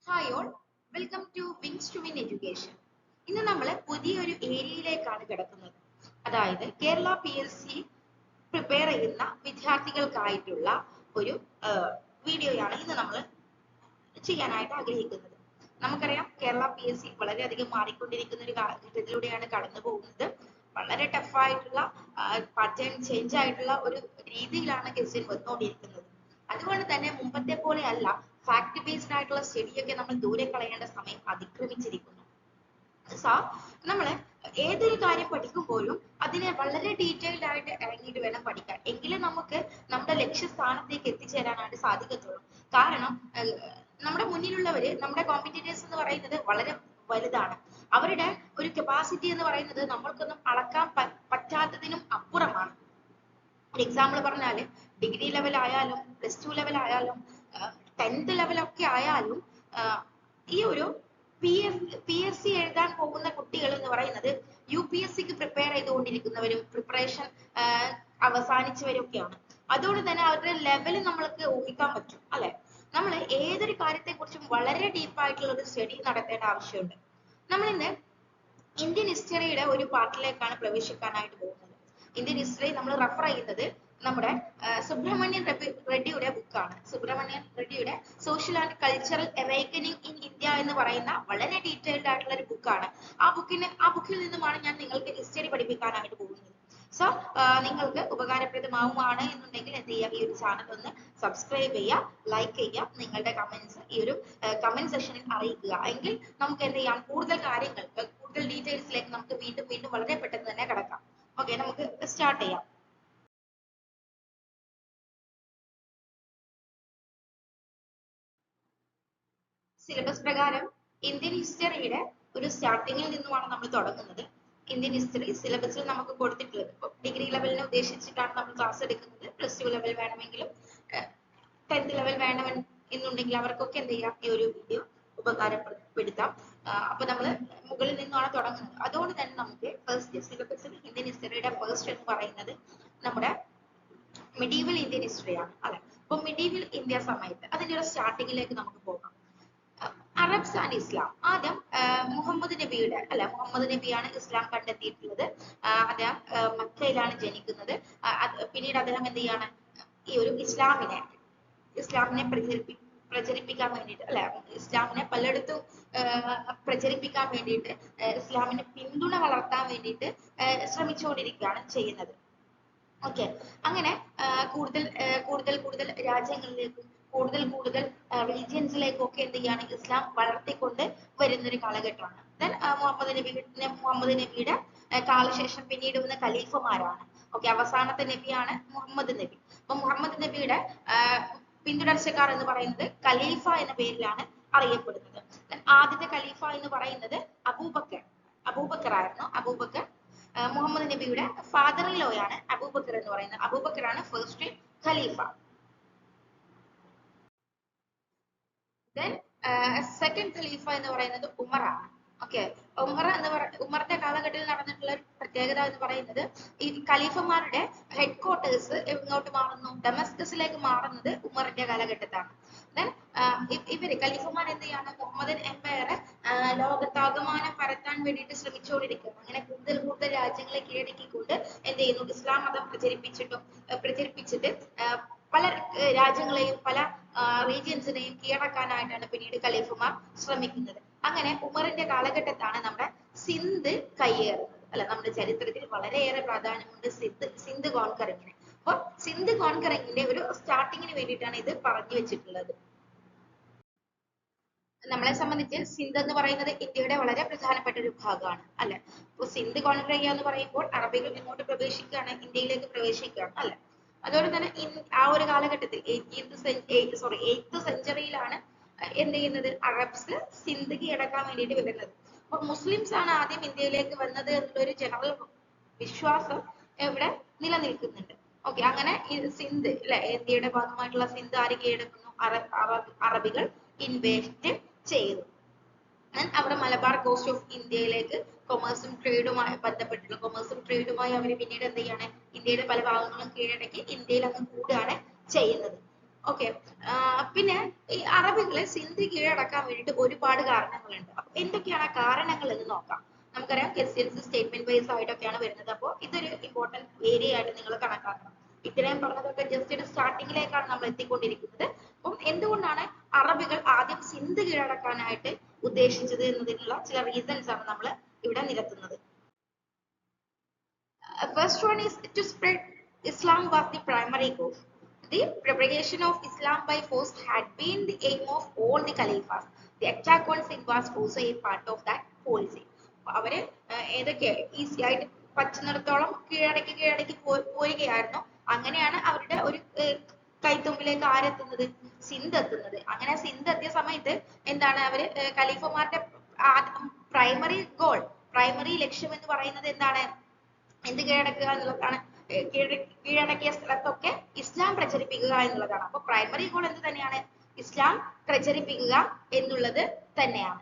Hi all, welcome to wings to win education. ഇന്ന് നമ്മൾ പുതിയൊരു ഏരിയയിലേക്കാണ് കിടക്കുന്നത്. അതായത് കേരള PSC പ്രിപ്പയർ ചെയ്യുന്ന വിദ്യാർത്ഥികൾക്കായിട്ടുള്ള ഒരു വീഡിയോയാണ് ഇന്ന് നമ്മൾ ചെയ്യാനായിട്ട് ആഗ്രഹിക്കുന്നത്. നമുക്കറിയാം കേരള PSC വളരെയധികം മാറിക്കൊണ്ടിരിക്കുന്ന ഒരു ഘട്ടത്തിലൂടെയാണ് കടന്നു പോകുന്നത്. വളരെ ടഫായിട്ടുള്ള പാറ്റേൺ ചേഞ്ച് ആയിട്ടുള്ള ഒരു രീതിയിലാണ് ക്വസ്റ്റ്യൻ വന്നുകൊണ്ടിരിക്കുന്നത്. അതുകൊണ്ട് തന്നെ മുമ്പത്തെ പോലെ അല്ല, ഫാക്ട് ബേസ്ഡ് ആയിട്ടുള്ള സ്റ്റഡിയൊക്കെ നമ്മൾ ദൂരെ കളയേണ്ട സമയം അതിക്രമിച്ചിരിക്കുന്നു. നമ്മൾ ഏതൊരു കാര്യം പഠിക്കുമ്പോഴും അതിനെ വളരെ ഡീറ്റെയിൽഡ് ആയിട്ട് ഇറങ്ങിയിട്ട് വേണം പഠിക്കാൻ. എങ്കിലും നമുക്ക് നമ്മുടെ ലക്ഷ്യസ്ഥാനത്തേക്ക് എത്തിച്ചേരാനായിട്ട് സാധിക്കത്തുള്ളൂ. കാരണം നമ്മുടെ മുന്നിലുള്ളവര്, നമ്മുടെ കോമ്പറ്റീറ്റേഴ്സ് എന്ന് പറയുന്നത് വളരെ വലുതാണ്. അവരുടെ ഒരു കപ്പാസിറ്റി എന്ന് പറയുന്നത് നമ്മൾക്കൊന്നും അളക്കാൻ പറ്റാത്തതിനും അപ്പുറമാണ്. ഒരു എക്സാമ്പിൾ പറഞ്ഞാൽ ഡിഗ്രി ലെവൽ ആയാലും +2 ലെവൽ ആയാലും 10th ലെവലൊക്കെ ആയാലും ഈ ഒരു PSC എഴുതാൻ പോകുന്ന കുട്ടികൾ എന്ന് പറയുന്നത് UPSCക്ക് പ്രിപ്പയർ ചെയ്തുകൊണ്ടിരിക്കുന്നവരും പ്രിപ്പറേഷൻ അവസാനിച്ചവരൊക്കെയാണ്. അതുകൊണ്ട് തന്നെ അവരുടെ ലെവൽ നമ്മൾക്ക് ഊഹിക്കാൻ പറ്റും അല്ലെ. നമ്മൾ ഏതൊരു കാര്യത്തെ കുറിച്ചും വളരെ ഡീപ്പായിട്ടുള്ള ഒരു സ്റ്റഡി നടത്തേണ്ട ആവശ്യമുണ്ട്. നമ്മൾ ഇന്ന് ഇന്ത്യൻ ഹിസ്റ്ററിയുടെ ഒരു പാർട്ടിലേക്കാണ് പ്രവേശിക്കാനായിട്ട് പോകുന്നത്. ഇന്ത്യൻ ഹിസ്റ്ററി നമ്മൾ റെഫർ ചെയ്യുന്നത് നമ്മുടെ സുബ്രഹ്മണ്യൻ റെഡ്ഡിയുടെ ബുക്കാണ്. സുബ്രഹ്മണ്യൻ റെഡ്ഡിയുടെ social and cultural awakening in India എന്ന് പറയുന്ന വളരെ ഡീറ്റെയിൽഡ് ആയിട്ടുള്ള ഒരു ബുക്കാണ്. ആ ബുക്കിൽ നിന്നുമാണ് ഞാൻ നിങ്ങൾക്ക് ഹിസ്റ്ററി പഠിപ്പിക്കാനായിട്ട് പോകുന്നത്. സോ നിങ്ങൾക്ക് ഉപകാരപ്രദമാവുകയാണ് എന്നുണ്ടെങ്കിൽ എന്ത് ചെയ്യുക, ഈ ഒരു ചാനൽ ഒന്ന് സബ്സ്ക്രൈബ് ചെയ്യുക, ലൈക്ക് ചെയ്യുക, നിങ്ങളുടെ കമന്റ്സ് ഈ ഒരു കമന്റ് സെക്ഷനിൽ അറിയിക്കുക. എങ്കിൽ നമുക്ക് എന്ത് ചെയ്യാം, കൂടുതൽ കാര്യങ്ങൾ, കൂടുതൽ ഡീറ്റെയിൽസിലേക്ക് നമുക്ക് വീണ്ടും വീണ്ടും വളരെ പെട്ടെന്ന് തന്നെ കിടക്കാം. ഓക്കെ, നമുക്ക് സ്റ്റാർട്ട് ചെയ്യാം. സിലബസ് പ്രകാരം ഇന്ത്യൻ ഹിസ്റ്ററിയുടെ ഒരു സ്റ്റാർട്ടിങ്ങിൽ നിന്നുമാണ് നമ്മൾ തുടങ്ങുന്നത്. ഇന്ത്യൻ ഹിസ്റ്ററി സിലബസിൽ നമുക്ക് കൊടുത്തിട്ടുള്ളത് ഡിഗ്രി ലെവലിനെ ഉദ്ദേശിച്ചിട്ടാണ് നമ്മൾ ക്ലാസ് എടുക്കുന്നത്. +2 ലെവൽ വേണമെങ്കിലും 10th ലെവൽ വേണം എന്നുണ്ടെങ്കിൽ അവർക്കൊക്കെ എന്ത് ചെയ്യാം, ഈ ഒരു വീഡിയോ ഉപകാരപ്പെടുത്താം. അപ്പൊ നമ്മൾ മുകളിൽ നിന്നാണ് തുടങ്ങുന്നത്. അതുകൊണ്ട് തന്നെ നമുക്ക് ഫസ്റ്റ് സിലബസിൽ ഇന്ത്യൻ ഹിസ്റ്ററിയുടെ ഫസ്റ്റ് എന്ന് പറയുന്നത് നമ്മുടെ മെഡീവൽ ഇന്ത്യൻ ഹിസ്റ്ററിയാണ് അല്ലെ. അപ്പൊ മെഡീവൽ ഇന്ത്യ സമയത്ത് അതിന്റെ ഒരു സ്റ്റാർട്ടിങ്ങിലേക്ക് നമുക്ക് പോകാം. Arabs and Islam. ആദ്യം മുഹമ്മദ് നബിയാണ് ഇസ്ലാം കണ്ടെത്തിയിട്ടുള്ളത്. അദ്ദേഹം മക്കയിലാണ് ജനിക്കുന്നത്. പിന്നീട് അദ്ദേഹം എന്ത് ചെയ്യാണ്, ഈ ഒരു ഇസ്ലാമിനെ പ്രചരിപ്പിക്കാൻ വേണ്ടിയിട്ട് അല്ലെ, ഇസ്ലാമിനെ പലയിടത്തും പ്രചരിപ്പിക്കാൻ വേണ്ടിയിട്ട്, ഇസ്ലാമിന് പിന്തുണ വളർത്താൻ വേണ്ടിയിട്ട് ശ്രമിച്ചുകൊണ്ടിരിക്കുകയാണ് ചെയ്യുന്നത്. ഓക്കെ, അങ്ങനെ കൂടുതൽ രാജ്യങ്ങളിലേക്കും കൂടുതൽ റിലീജിയൻസിലേക്കും ഒക്കെ എന്ത് ചെയ്യാണ്, ഇസ്ലാം വളർത്തിക്കൊണ്ട് വരുന്ന ഒരു കാലഘട്ടമാണ്. ദെൻ മുഹമ്മദ് നബിയുടെ കാലശേഷം പിന്നീട് വന്ന ഖലീഫമാരാണ്. ഓക്കെ, അവസാനത്തെ നബിയാണ് മുഹമ്മദ് നബി. അപ്പൊ മുഹമ്മദ് നബിയുടെ പിന്തുടർച്ചക്കാർ എന്ന് പറയുന്നത് ഖലീഫ എന്ന പേരിലാണ് അറിയപ്പെടുന്നത്. ആദ്യത്തെ ഖലീഫ എന്ന് പറയുന്നത് അബൂബക്കർ ആയിരുന്നു. മുഹമ്മദ് നബിയുടെ ഫാദർ ഇൻ ലോ ആണ് അബൂബക്കർ എന്ന് പറയുന്നത്. അബൂബക്കറാണ് ഫസ്റ്റ് ഖലീഫ. ദെൻ സെക്കൻഡ് ഖലീഫ എന്ന് പറയുന്നത് ഉമറാണ്. ഓക്കെ, ഉമറിന്റെ കാലഘട്ടത്തിൽ നടന്നിട്ടുള്ള ഒരു പ്രത്യേകത എന്ന് പറയുന്നത്, ഈ ഖലീഫമാരുടെ ഹെഡ് ക്വാർട്ടേഴ്സ് എങ്ങോട്ട് മാറുന്നു, ഡമസ്കസിലേക്ക് മാറുന്നത് ഉമറിന്റെ കാലഘട്ടത്താണ്. ദെൻ ഇവര് ഖലീഫമാർ എന്ത് ചെയ്യാണ്, മുഹമ്മദൻ എംപയറെ ലോകത്താകമാനം പരത്താൻ വേണ്ടിയിട്ട് ശ്രമിച്ചുകൊണ്ടിരിക്കുകയാണ്. അങ്ങനെ കൂടുതൽ രാജ്യങ്ങളെ കീഴടക്കിക്കൊണ്ട് എന്ത് ചെയ്യുന്നു, ഇസ്ലാം മതം പ്രചരിപ്പിച്ചിട്ട് പല രാജ്യങ്ങളെയും പല റീജിയൻസിനെയും കീഴടക്കാനായിട്ടാണ് പിന്നീട് ഖലീഫമാർ ശ്രമിക്കുന്നത്. അങ്ങനെ ഉമറിന്റെ കാലഘട്ടത്താണ് നമ്മുടെ സിന്ധ് കയ്യേറുന്നത് അല്ലെ. നമ്മുടെ ചരിത്രത്തിൽ വളരെയേറെ പ്രാധാന്യമുണ്ട് സിന്ധ് കോൺകറിങ്ങിന്. അപ്പൊ സിന്ധ് കോൺകറിങ്ങിന്റെ ഒരു സ്റ്റാർട്ടിങ്ങിന് വേണ്ടിയിട്ടാണ് ഇത് പറഞ്ഞു വെച്ചിട്ടുള്ളത്. നമ്മളെ സംബന്ധിച്ച് സിന്ധ് എന്ന് പറയുന്നത് ഇന്ത്യയുടെ വളരെ പ്രധാനപ്പെട്ട ഒരു ഭാഗമാണ് അല്ലെ. അപ്പൊ സിന്ധ് കോൺകർ ചെയ്യുക എന്ന് പറയുമ്പോൾ അറബികൾ ഇങ്ങോട്ട് പ്രവേശിക്കുകയാണ്, ഇന്ത്യയിലേക്ക് പ്രവേശിക്കുകയാണ് അല്ലെ. അതുകൊണ്ട് തന്നെ ആ ഒരു കാലഘട്ടത്തിൽ 8th സെഞ്ചുറിയിലാണ് എന്ത് ചെയ്യുന്നത്, അറബ്സ് സിന്ധ് കീഴടക്കാൻ വേണ്ടിയിട്ട് വരുന്നത്. അപ്പൊ മുസ്ലിംസ് ആണ് ആദ്യം ഇന്ത്യയിലേക്ക് വന്നത് എന്നുള്ളൊരു ജനറൽ വിശ്വാസം ഇവിടെ നിലനിൽക്കുന്നുണ്ട്. ഓക്കെ, അങ്ങനെ സിന്ധ് അല്ലെ, ഇന്ത്യയുടെ ഭാഗമായിട്ടുള്ള സിന്ധ് ആര് കീഴടക്കുന്നു, അറബികൾ ഇൻവേസ്റ്റ് ചെയ്തു. അവിടെ മലബാർ കോസ്റ്റ് ഓഫ് ഇന്ത്യയിലേക്ക് കൊമേഴ്സും ട്രേഡുമായി അവർ പിന്നീട് എന്ത് ചെയ്യാണ്, ഇന്ത്യയുടെ പല ഭാഗങ്ങളും കീഴടക്കി ഇന്ത്യയിൽ അങ്ങ് കൂടുകയാണ് ചെയ്യുന്നത്. ഓക്കെ. പിന്നെ ഈ അറബികളെ സിന്ധ് കീഴടക്കാൻ വേണ്ടിയിട്ട് ഒരുപാട് കാരണങ്ങളുണ്ട്. അപ്പൊ എന്തൊക്കെയാണ് ആ കാരണങ്ങൾ എന്ന് നോക്കാം. നമുക്കറിയാം ക്വസ്റ്റ്യൻസ് സ്റ്റേറ്റ്മെന്റ് വൈസ് ആയിട്ടൊക്കെയാണ് വരുന്നത്. അപ്പോൾ ഇതൊരു ഇമ്പോർട്ടന്റ് ഏരിയ ആയിട്ട് നിങ്ങൾ കണക്കാക്കണം. ഇത്രയും പറഞ്ഞതൊക്കെ ജസ്റ്റ് ഒരു സ്റ്റാർട്ടിങ്ങിലേക്കാണ് നമ്മൾ എത്തിക്കൊണ്ടിരിക്കുന്നത്. അപ്പം എന്തുകൊണ്ടാണ് അറബികൾ ആദ്യം സിന്ധ് കീഴടക്കാനായിട്ട് ഉദ്ദേശിച്ചത് എന്നതിനുള്ള ചില റീസൺസ് ആണ് നമ്മൾ ഇവിടെ നിരത്തുന്നത്. First one is to spread Islam was the primary goal. The propagation of Islam by force had been the aim of all the caliphs. The attack on Sindh was also a part of that policy. അവര് ഏതൊക്കെ easy ആയിട്ട് പറ്റുന്നിടത്തോളം കീഴടക്കി പോരുകയായിരുന്നു. അങ്ങനെയാണ് അവരുടെ ഒരു കൈത്തുമ്പിലേക്ക് ആരെത്തുന്നത്, സിന്ധ് എത്തുന്നത്. അങ്ങനെ സിന്ധ് എത്തിയ സമയത്ത് എന്താണ് അവര് ഖലീഫമാരുടെ പ്രൈമറി ഗോൾ, പ്രൈമറി ലക്ഷ്യം എന്ന് പറയുന്നത് എന്താണ്, എന്ത് കീഴടക്കുക എന്നുള്ളതാണ്. കീഴടക്കിയ സ്ഥലത്തൊക്കെ ഇസ്ലാം പ്രചരിപ്പിക്കുക എന്നുള്ളതാണ്. അപ്പൊ പ്രൈമറി ഗോൾ എന്ത് തന്നെയാണ്, ഇസ്ലാം പ്രചരിപ്പിക്കുക എന്നുള്ളത് തന്നെയാണ്.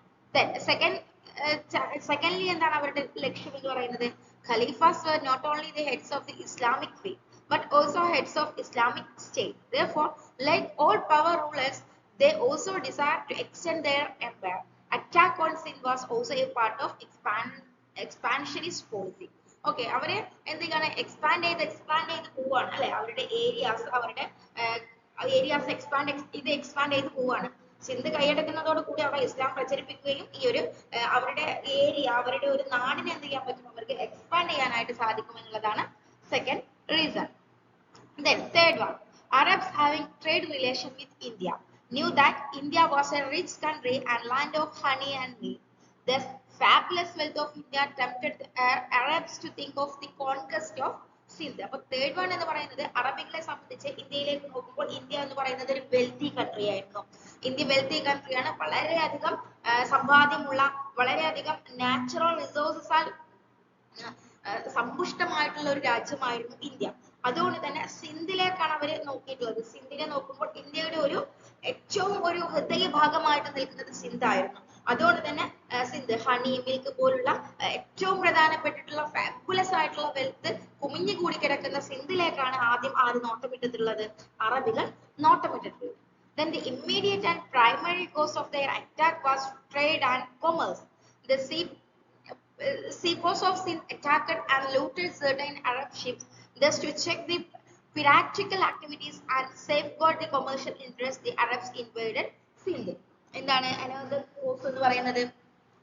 സെക്കൻഡ്ലി എന്താണ് അവരുടെ ലക്ഷ്യം എന്ന് പറയുന്നത്, ഖലീഫാസ് were not only the heads of the Islamic faith but also heads of Islamic state. Therefore, like all power rulers, they also desired to extend their empire. Attack on Sindh was also a part of expansionist policy. Okay, അവര് എന്തൊക്കെയാണ് expand ചെയ്ത് പോവാണ് അല്ലെ, അവരുടെ areas expand ചെയ്ത് പോവാണ്. സിന്ധ് കൈയടക്കുന്നതോട് കൂടി അവർ ഇസ്ലാം പ്രചരിപ്പിക്കുകയും ഈ ഒരു അവരുടെ ഏരിയ, അവരുടെ ഒരു നാടിനെ എന്ത് ചെയ്യാൻ പറ്റും, അവർക്ക് എക്സ്പാൻഡ് ചെയ്യാനായിട്ട് സാധിക്കും എന്നുള്ളതാണ് second reason. Then third one, Arabs having trade relation with India knew that India was a rich country and land of honey and meat. Thus, fabulous wealth of India tempted the Arabs to think of the conquest of Sindh. അപ്പോൾ third one എന്ന് പറയുന്നത് അറബികളെ സംബന്ധിച്ച് ഇന്ത്യയിലേക്ക് നോക്കുമ്പോൾ India എന്ന് പറയുന്നത് ഒരു wealthy country ആയിരുന്നു. ഇന്ത്യ വെൽത്തി കൺട്രിയാണ്, വളരെയധികം സമ്പാദ്യമുള്ള, വളരെയധികം നാച്ചുറൽ റിസോഴ്സസാൽ സമ്പുഷ്ടമായിട്ടുള്ള ഒരു രാജ്യമായിരുന്നു ഇന്ത്യ. അതുകൊണ്ട് തന്നെ സിന്ധിലേക്കാണ് അവര് നോക്കിയിട്ടുള്ളത്. സിന്ധിനെ നോക്കുമ്പോൾ ഇന്ത്യയുടെ ഒരു ഏറ്റവും ഒരു ഹൃദയ ഭാഗമായിട്ട് നിൽക്കുന്നത് സിന്ധ് ആയിരുന്നു. അതുകൊണ്ട് തന്നെ സിന്ധ്, ഹണി, മിൽക്ക് പോലുള്ള ഏറ്റവും പ്രധാനപ്പെട്ടിട്ടുള്ള ഫാബുലസ് ആയിട്ടുള്ള വെൽത്ത് കുമിഞ്ഞുകൂടി കിടക്കുന്ന സിന്ധിലേക്കാണ് ആദ്യം ആര് നോട്ടമിട്ടിട്ടുള്ളത്, അറബികൾ നോട്ടമിട്ടിട്ടുള്ളത്. Then the immediate and primary cause of their attack was trade and commerce. The seaports of Sindh attacked and looted certain Arab ships, thus to check the piratical activities and safeguard the commercial interests. The Arabs invaded Sindh. എന്താണ് another cause എന്ന് പറയുന്നത്,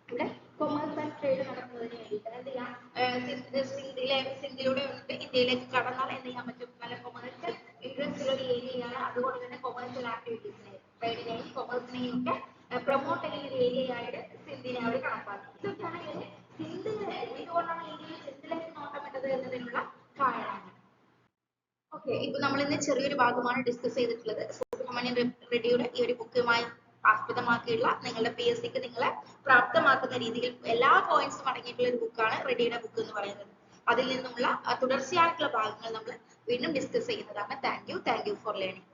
ഇവിടെ commerce and trade നടക്കുന്നതിന് വേണ്ടിയിട്ട് എന്ത് ചെയ്യാം, സിന്ധിലൂടെ വന്നിട്ട് ഇന്ത്യയിലേക്ക് കടന്നാൽ എന്ത് ചെയ്യാൻ പറ്റും, നല്ല കൊമേഴ്സ്യൽ ഇൻട്രസ്റ്റ് ഉള്ള ഏരിയയാണ്. അതുകൊണ്ട് തന്നെ കൊമേഴ്സ്യൽ ആക്ടിവിറ്റീസിനെ, ട്രേഡിനെയും കൊമേഴ്സിനെയും ഒക്കെ പ്രൊമോട്ട് ചെയ്യുന്ന ഒരു ഏരിയയായിട്ട് സിന്ധിനെ അവർ കണക്കാക്കി. ഇതൊക്കെയാണ് സിന്ധ് എന്തുകൊണ്ടാണ് ഇന്ത്യയിൽ സിന്ധിലേക്ക് നോട്ടമിട്ടത് എന്നതിനുള്ള കാരണങ്ങൾ. ഓക്കെ, ഇപ്പൊ നമ്മൾ ഇന്ന് ചെറിയൊരു ഭാഗമാണ് ഡിസ്കസ് ചെയ്തിട്ടുള്ളത്. സുബ്രഹ്മണ്യൻ റെഡ്ഡിയുടെ ഈ ഒരു ബുക്കുമായി ആസ്പദമാക്കിയുള്ള നിങ്ങളുടെ PSC ക്ക് നിങ്ങളെ പ്രാപ്തമാക്കുന്ന രീതിയിൽ എല്ലാ പോയിന്റ്സും അടങ്ങിയിട്ടുള്ള ഒരു ബുക്കാണ് റെഡ്ഡിയുടെ ബുക്ക് എന്ന് പറയുന്നത്. അതിൽ നിന്നുള്ള തുടർച്ചയായിട്ടുള്ള ഭാഗങ്ങൾ നമ്മൾ വീണ്ടും ഡിസ്കസ് ചെയ്യുന്നതാണ്. Thank you for learning.